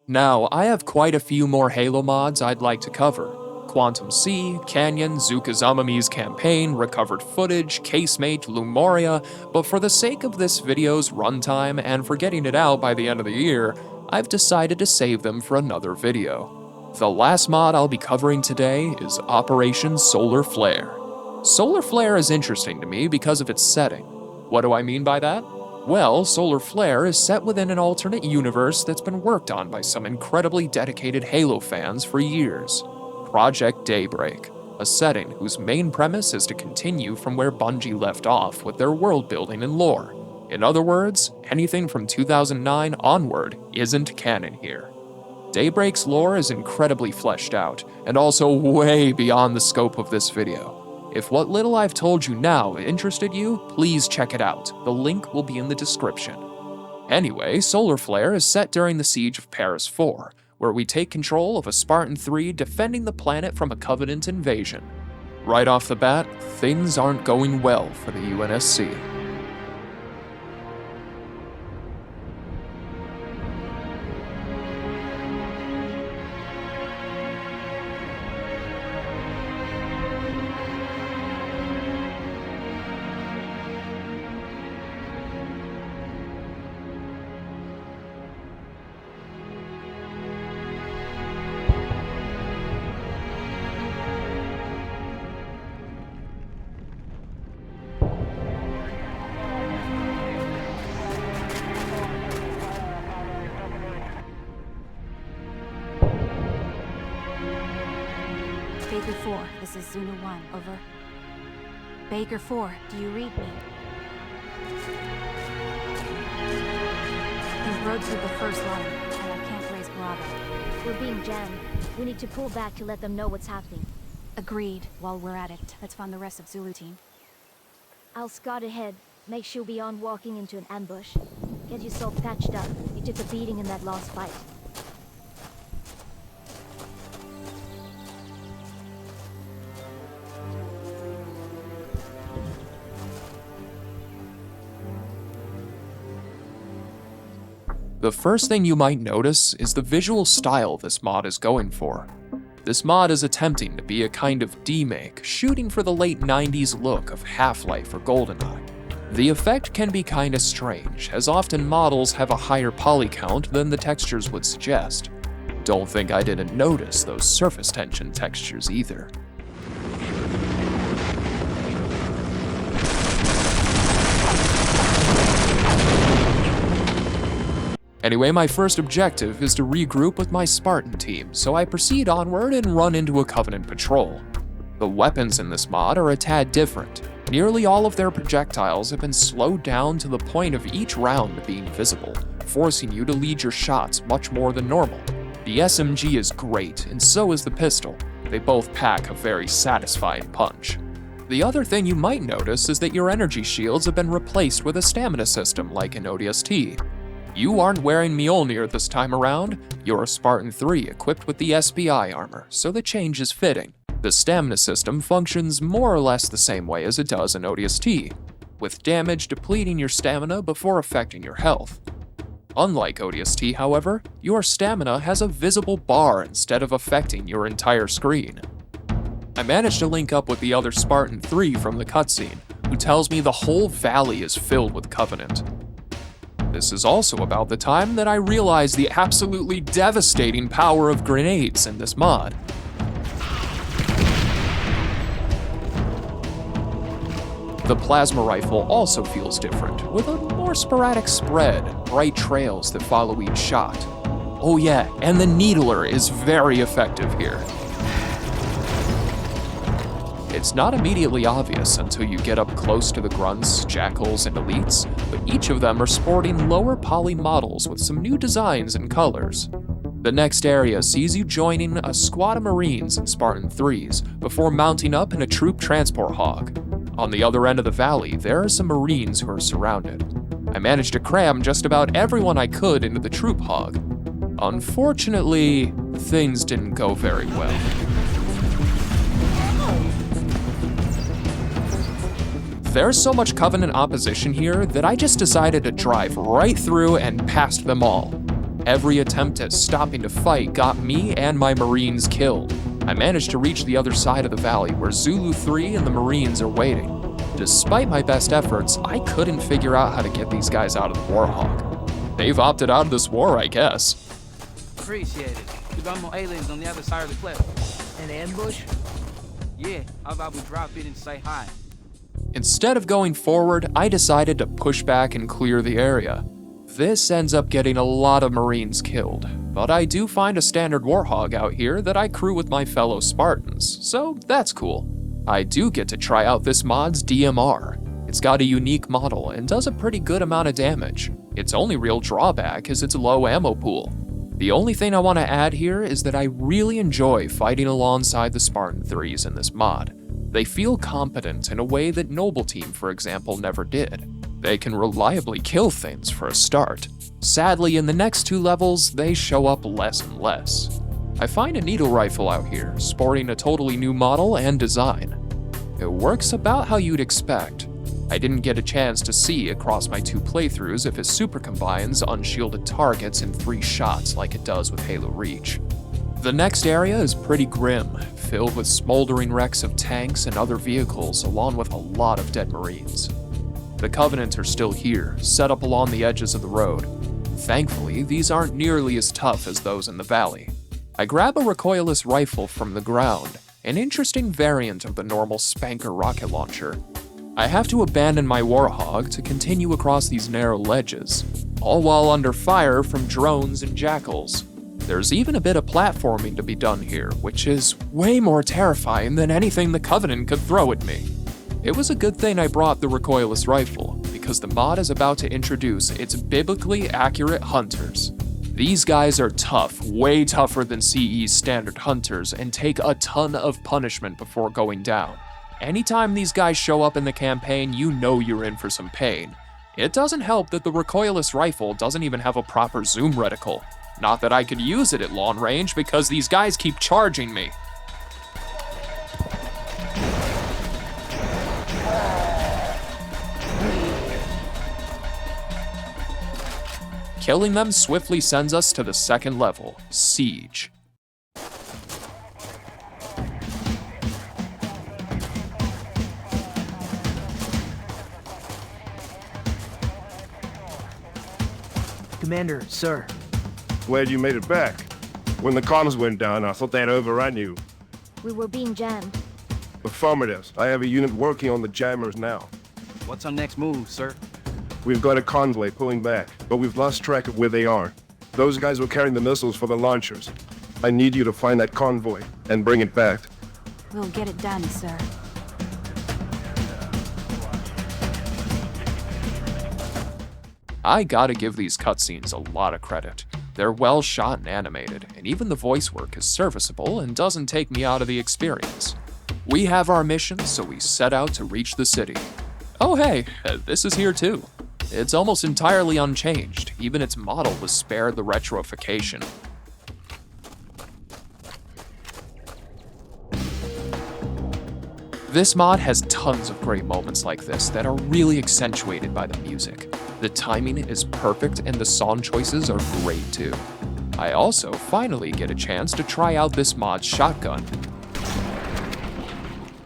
Now, I have quite a few more Halo mods I'd like to cover. Quantum Sea, Canyon, Zukazamami's campaign, recovered footage, Casemate, Lumoria, but for the sake of this video's runtime and for getting it out by the end of the year, I've decided to save them for another video. The last mod I'll be covering today is Operation Solar Flare. Solar Flare is interesting to me because of its setting. What do I mean by that? Well, Solar Flare is set within an alternate universe that's been worked on by some incredibly dedicated Halo fans for years. Project Daybreak, a setting whose main premise is to continue from where Bungie left off with their world building and lore. In other words, anything from 2009 onward isn't canon here. Daybreak's lore is incredibly fleshed out, and also way beyond the scope of this video. If what little I've told you now interested you, please check it out. The link will be in the description. Anyway, Solar Flare is set during the Siege of Paris 4, where we take control of a Spartan 3 defending the planet from a Covenant invasion. Right off the bat, things aren't going well for the UNSC. Baker 4, this is Zuna 1, over. Baker 4, do you read me? These roads are the first line, and I can't raise Bravo. We're being jammed. We need to pull back to let them know what's happening. Agreed. While we're at it, let's find the rest of Zulu team. I'll scout ahead. Make sure we aren't walking into an ambush. Get yourself patched up. You took a beating in that last fight. The first thing you might notice is the visual style this mod is going for. This mod is attempting to be a kind of demake, shooting for the late 90s look of Half-Life or GoldenEye. The effect can be kinda strange, as often models have a higher poly count than the textures would suggest. Don't think I didn't notice those surface tension textures either. Anyway, my first objective is to regroup with my Spartan team, so I proceed onward and run into a Covenant patrol. The weapons in this mod are a tad different. Nearly all of their projectiles have been slowed down to the point of each round being visible, forcing you to lead your shots much more than normal. The SMG is great, and so is the pistol. They both pack a very satisfying punch. The other thing you might notice is that your energy shields have been replaced with a stamina system like in ODST. You aren't wearing Mjolnir this time around, you're a Spartan 3 equipped with the SPI armor, so the change is fitting. The stamina system functions more or less the same way as it does in ODST, with damage depleting your stamina before affecting your health. Unlike ODST, however, your stamina has a visible bar instead of affecting your entire screen. I managed to link up with the other Spartan 3 from the cutscene, who tells me the whole valley is filled with Covenant. This is also about the time that I realized the absolutely devastating power of grenades in this mod. The plasma rifle also feels different, with a more sporadic spread and bright trails that follow each shot. Oh yeah, and the needler is very effective here. It's not immediately obvious until you get up close to the grunts, jackals, and elites, but each of them are sporting lower poly models with some new designs and colors. The next area sees you joining a squad of Marines and Spartan 3s before mounting up in a troop transport hog. On the other end of the valley, there are some Marines who are surrounded. I managed to cram just about everyone I could into the troop hog. Unfortunately, things didn't go very well. There's so much Covenant opposition here that I just decided to drive right through and past them all. Every attempt at stopping to fight got me and my Marines killed. I managed to reach the other side of the valley where Zulu 3 and the Marines are waiting. Despite my best efforts, I couldn't figure out how to get these guys out of the Warhawk. They've opted out of this war, I guess. Appreciate it. We got more aliens on the other side of the cliff. An ambush? Yeah, how about we drop in and say hi? Instead of going forward, I decided to push back and clear the area. This ends up getting a lot of Marines killed, but I do find a standard Warhog out here that I crew with my fellow Spartans, so that's cool. I do get to try out this mod's DMR. It's got a unique model and does a pretty good amount of damage. Its only real drawback is its low ammo pool. The only thing I want to add here is that I really enjoy fighting alongside the Spartan 3s in this mod. They feel competent in a way that Noble Team, for example, never did. They can reliably kill things for a start. Sadly, in the next two levels, they show up less and less. I find a needle rifle out here, sporting a totally new model and design. It works about how you'd expect. I didn't get a chance to see across my two playthroughs if it super combines unshielded targets in 3 shots like it does with Halo Reach. The next area is pretty grim, filled with smoldering wrecks of tanks and other vehicles along with a lot of dead Marines. The Covenant are still here, set up along the edges of the road. Thankfully, these aren't nearly as tough as those in the valley. I grab a recoilless rifle from the ground, an interesting variant of the normal Spanker rocket launcher. I have to abandon my Warhog to continue across these narrow ledges, all while under fire from drones and jackals. There's even a bit of platforming to be done here, which is way more terrifying than anything the Covenant could throw at me. It was a good thing I brought the recoilless rifle, because the mod is about to introduce its biblically accurate hunters. These guys are tough, way tougher than CE's standard hunters, and take a ton of punishment before going down. Anytime these guys show up in the campaign, you know you're in for some pain. It doesn't help that the recoilless rifle doesn't even have a proper zoom reticle. Not that I could use it at long range because these guys keep charging me. Killing them swiftly sends us to the second level, Siege. Commander, sir. Glad you made it back. When the comms went down, I thought they'd overrun you. We were being jammed. Affirmative. I have a unit working on the jammers now. What's our next move, sir? We've got a convoy pulling back, but we've lost track of where they are. Those guys were carrying the missiles for the launchers. I need you to find that convoy and bring it back. We'll get it done, sir. I gotta give these cutscenes a lot of credit. They're well shot and animated, and even the voice work is serviceable and doesn't take me out of the experience. We have our mission, so we set out to reach the city. Oh hey, this is here too. It's almost entirely unchanged, even its model was spared the retroification. This mod has tons of great moments like this that are really accentuated by the music. The timing is perfect and the song choices are great too. I also finally get a chance to try out this mod's shotgun.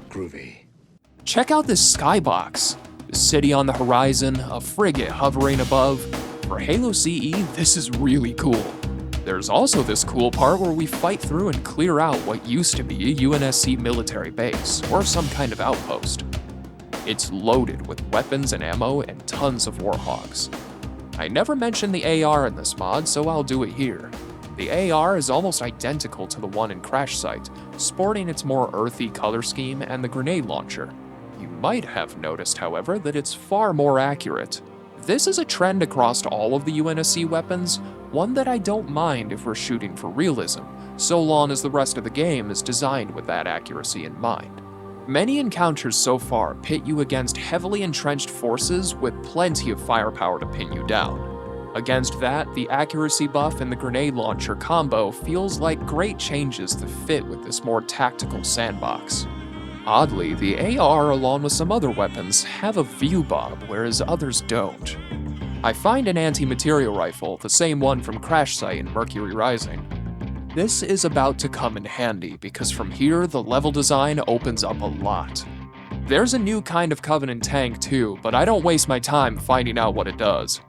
Groovy. Check out this skybox. The city on the horizon, a frigate hovering above. For Halo CE, this is really cool. There's also this cool part where we fight through and clear out what used to be a UNSC military base, or some kind of outpost. It's loaded with weapons and ammo and tons of warhogs. I never mentioned the AR in this mod, so I'll do it here. The AR is almost identical to the one in Crashsite, sporting its more earthy color scheme and the grenade launcher. You might have noticed, however, that it's far more accurate. This is a trend across all of the UNSC weapons, one that I don't mind if we're shooting for realism, so long as the rest of the game is designed with that accuracy in mind. Many encounters so far pit you against heavily entrenched forces with plenty of firepower to pin you down. Against that, the accuracy buff and the grenade launcher combo feels like great changes to fit with this more tactical sandbox. Oddly, the AR along with some other weapons have a view bob, whereas others don't. I find an anti-material rifle, the same one from Crashsite in Mercury Rising. This is about to come in handy because from here the level design opens up a lot. There's a new kind of Covenant tank too, but I don't waste my time finding out what it does.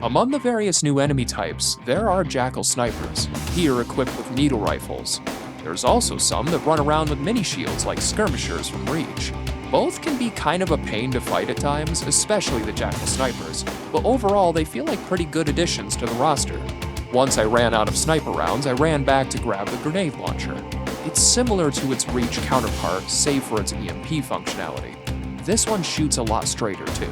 Among the various new enemy types, there are Jackal snipers, here equipped with needle rifles. There's also some that run around with mini-shields like skirmishers from Reach. Both can be kind of a pain to fight at times, especially the Jackal snipers, but overall they feel like pretty good additions to the roster. Once I ran out of sniper rounds, I ran back to grab the grenade launcher. It's similar to its Reach counterpart, save for its EMP functionality. This one shoots a lot straighter too.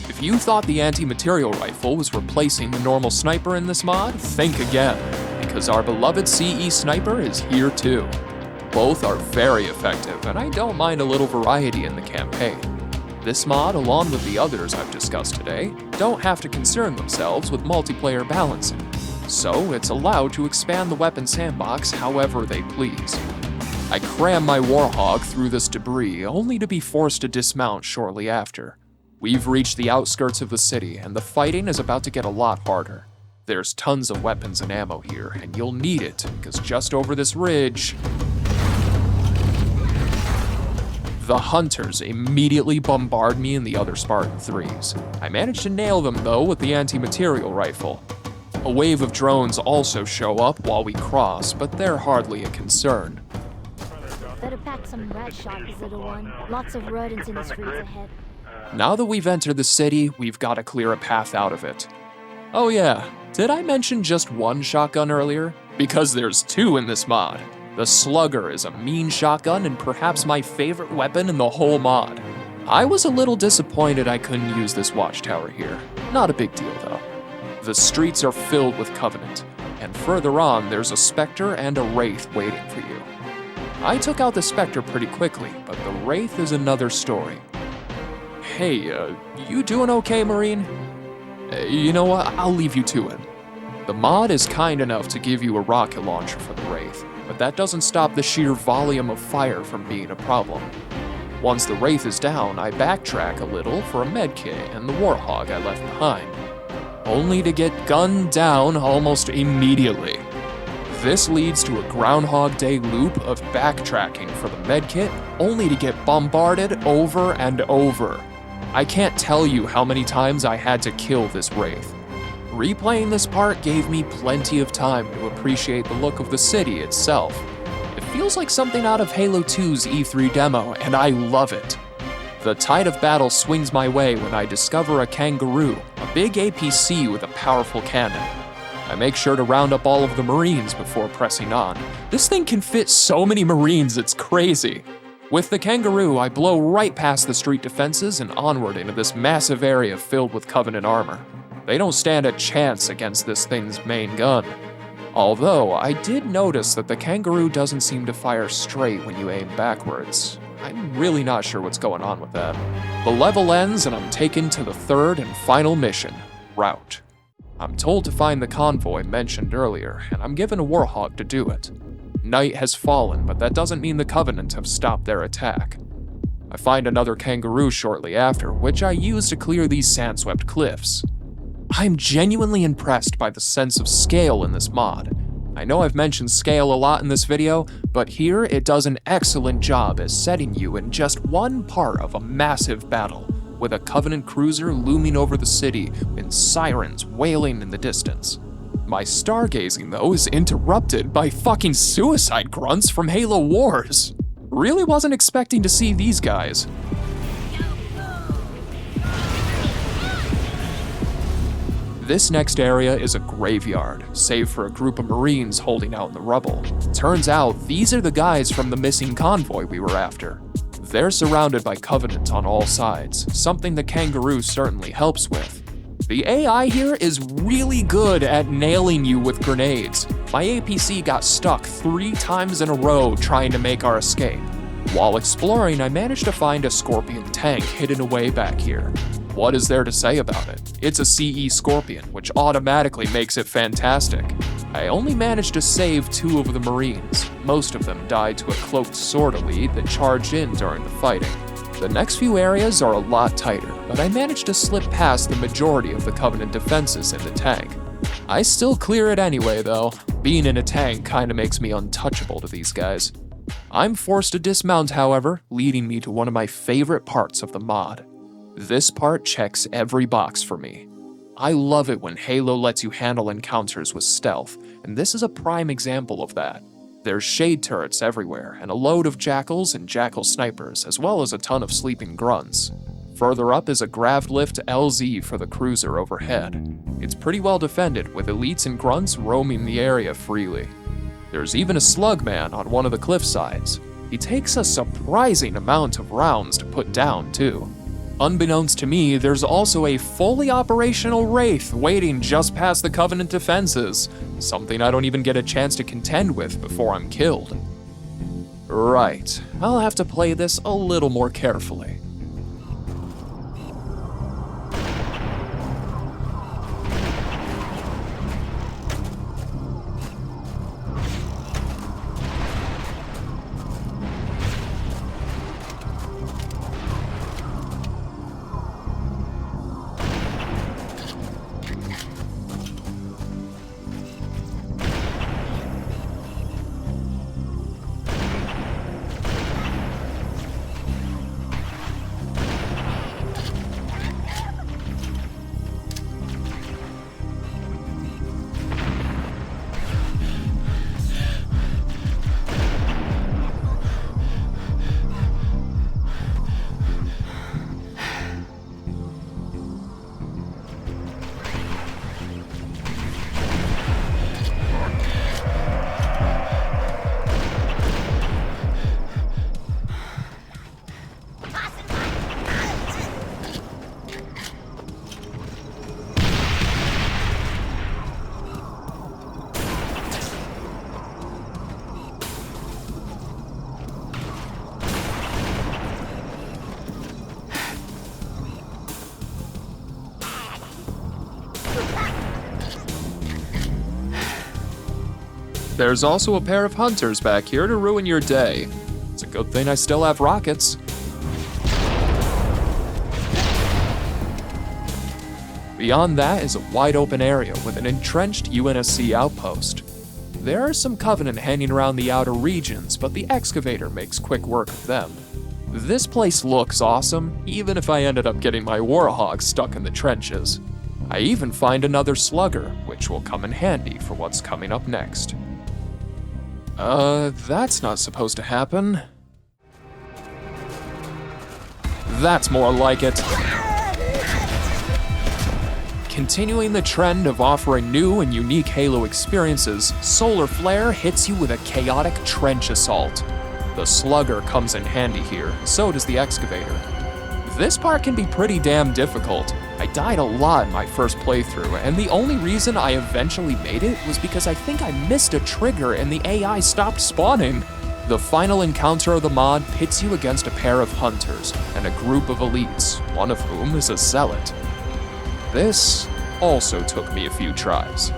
If you thought the anti-material rifle was replacing the normal sniper in this mod, think again, because our beloved CE sniper is here too. Both are very effective, and I don't mind a little variety in the campaign. This mod, along with the others I've discussed today, don't have to concern themselves with multiplayer balancing, so it's allowed to expand the weapon sandbox however they please. I cram my Warhog through this debris, only to be forced to dismount shortly after. We've reached the outskirts of the city, and the fighting is about to get a lot harder. There's tons of weapons and ammo here, and you'll need it, because just over this ridge, the hunters immediately bombard me and the other Spartan 3s. I managed to nail them though with the anti-material rifle. A wave of drones also show up while we cross, but they're hardly a concern. Better pack some rat shots, little one. Lots of rodents in the streets ahead. Now that we've entered the city, we've got to clear a path out of it. Oh yeah, did I mention just one shotgun earlier? Because there's two in this mod. The Slugger is a mean shotgun and perhaps my favorite weapon in the whole mod. I was a little disappointed I couldn't use this watchtower here. Not a big deal though. The streets are filled with Covenant, and further on there's a Spectre and a Wraith waiting for you. I took out the Spectre pretty quickly, but the Wraith is another story. Hey, you doing okay, Marine? You know what, I'll leave you to it. The mod is kind enough to give you a rocket launcher for the Wraith, but that doesn't stop the sheer volume of fire from being a problem. Once the Wraith is down, I backtrack a little for a medkit and the Warhog I left behind, only to get gunned down almost immediately. This leads to a Groundhog Day loop of backtracking for the medkit, only to get bombarded over and over. I can't tell you how many times I had to kill this Wraith. Replaying this part gave me plenty of time to appreciate the look of the city itself. It feels like something out of Halo 2's E3 demo, and I love it. The tide of battle swings my way when I discover a kangaroo, a big APC with a powerful cannon. I make sure to round up all of the Marines before pressing on. This thing can fit so many Marines, it's crazy. With the kangaroo, I blow right past the street defenses and onward into this massive area filled with Covenant armor. They don't stand a chance against this thing's main gun. Although, I did notice that the kangaroo doesn't seem to fire straight when you aim backwards. I'm really not sure what's going on with that. The level ends and I'm taken to the third and final mission, Route. I'm told to find the convoy mentioned earlier, and I'm given a warhog to do it. Night has fallen, but that doesn't mean the Covenant have stopped their attack. I find another kangaroo shortly after, which I use to clear these sand-swept cliffs. I'm genuinely impressed by the sense of scale in this mod. I know I've mentioned scale a lot in this video, but here it does an excellent job as setting you in just one part of a massive battle, with a Covenant cruiser looming over the city and sirens wailing in the distance. My stargazing, though, is interrupted by fucking suicide grunts from Halo Wars. Really wasn't expecting to see these guys. This next area is a graveyard, save for a group of Marines holding out in the rubble. Turns out, these are the guys from the missing convoy we were after. They're surrounded by Covenant on all sides, something the kangaroo certainly helps with. The AI here is really good at nailing you with grenades. My APC got stuck 3 times in a row trying to make our escape. While exploring, I managed to find a Scorpion tank hidden away back here. What is there to say about it? It's a CE Scorpion, which automatically makes it fantastic. I only managed to save 2 of the Marines. Most of them died to a cloaked sword elite that charged in during the fighting. The next few areas are a lot tighter, but I managed to slip past the majority of the Covenant defenses in the tank. I still clear it anyway though. Being in a tank kinda makes me untouchable to these guys. I'm forced to dismount, however, leading me to one of my favorite parts of the mod. This part checks every box for me. I love it when Halo lets you handle encounters with stealth, and this is a prime example of that. There's shade turrets everywhere, and a load of jackals and jackal snipers, as well as a ton of sleeping grunts. Further up is a grav lift LZ for the cruiser overhead. It's pretty well defended, with elites and grunts roaming the area freely. There's even a slugman on one of the cliff sides. He takes a surprising amount of rounds to put down, too. Unbeknownst to me, there's also a fully operational Wraith waiting just past the Covenant defenses, something I don't even get a chance to contend with before I'm killed. Right, I'll have to play this a little more carefully. There's also a pair of hunters back here to ruin your day. It's a good thing I still have rockets. Beyond that is a wide open area with an entrenched UNSC outpost. There are some Covenant hanging around the outer regions, but the excavator makes quick work of them. This place looks awesome, even if I ended up getting my warhog stuck in the trenches. I even find another slugger, which will come in handy for what's coming up next. That's not supposed to happen. That's more like it. Continuing the trend of offering new and unique Halo experiences, Solar Flare hits you with a chaotic trench assault. The Slugger comes in handy here, so does the Excavator. This part can be pretty damn difficult. I died a lot in my first playthrough, and the only reason I eventually made it was because I think I missed a trigger and the AI stopped spawning. The final encounter of the mod pits you against a pair of hunters and a group of elites, one of whom is a zealot. This also took me a few tries.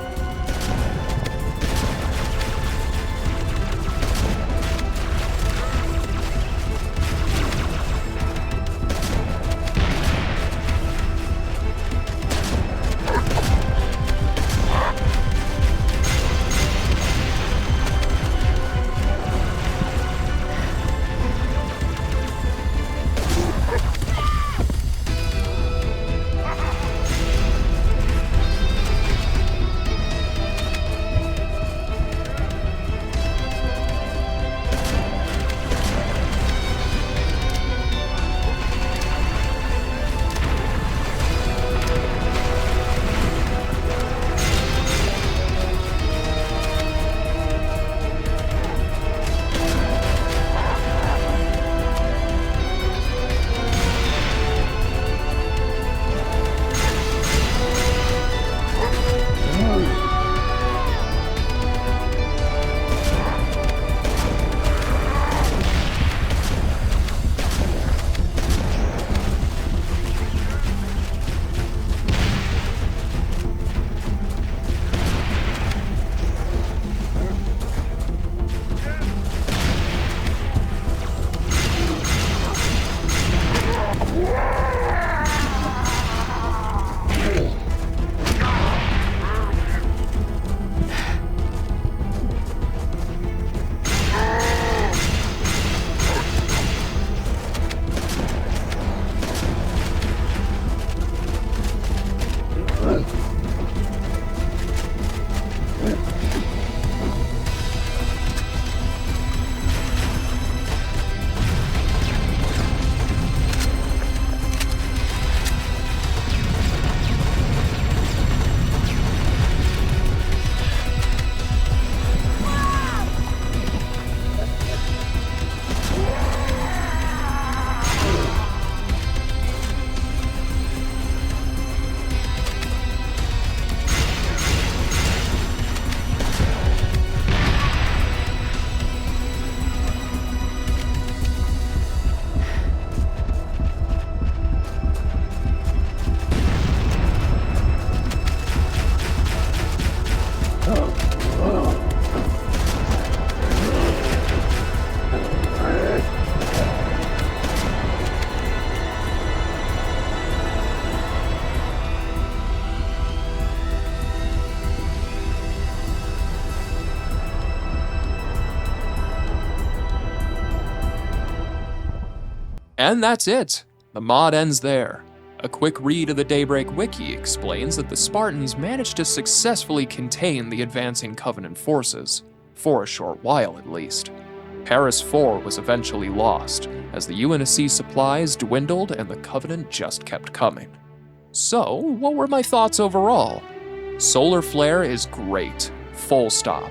And that's it. The mod ends there. A quick read of the Daybreak wiki explains that the Spartans managed to successfully contain the advancing Covenant forces, for a short while at least. Paris 4 was eventually lost, as the UNSC supplies dwindled and the Covenant just kept coming. So, what were my thoughts overall? Solar Flare is great, full stop.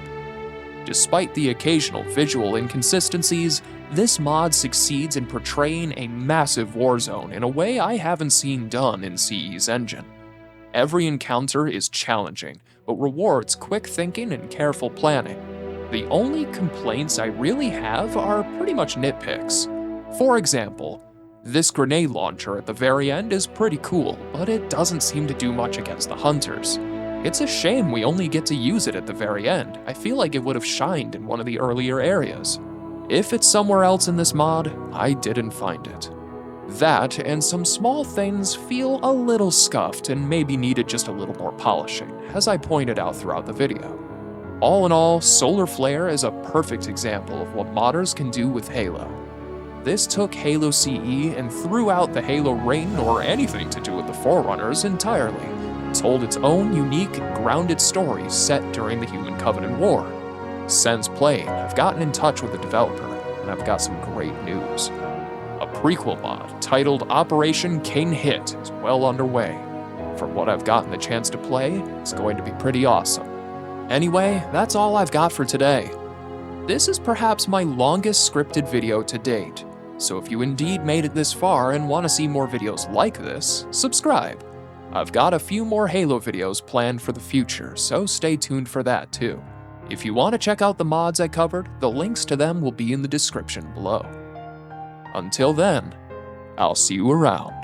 Despite the occasional visual inconsistencies, this mod succeeds in portraying a massive war zone in a way I haven't seen done in CE's engine. Every encounter is challenging, but rewards quick thinking and careful planning. The only complaints I really have are pretty much nitpicks. For example, this grenade launcher at the very end is pretty cool, but it doesn't seem to do much against the hunters. It's a shame we only get to use it at the very end. I feel like it would have shined in one of the earlier areas. If it's somewhere else in this mod, I didn't find it. That and some small things feel a little scuffed and maybe needed just a little more polishing, as I pointed out throughout the video. All in all, Solar Flare is a perfect example of what modders can do with Halo. This took Halo CE and threw out the Halo Ring or anything to do with the Forerunners entirely. told its own unique, grounded story set during the Human Covenant War. Since playing, I've gotten in touch with the developer, and I've got some great news. A prequel mod titled Operation King Hit is well underway. From what I've gotten the chance to play, it's going to be pretty awesome. Anyway, that's all I've got for today. This is perhaps my longest scripted video to date, so if you indeed made it this far and want to see more videos like this, subscribe. I've got a few more Halo videos planned for the future, so stay tuned for that too. If you want to check out the mods I covered, the links to them will be in the description below. Until then, I'll see you around.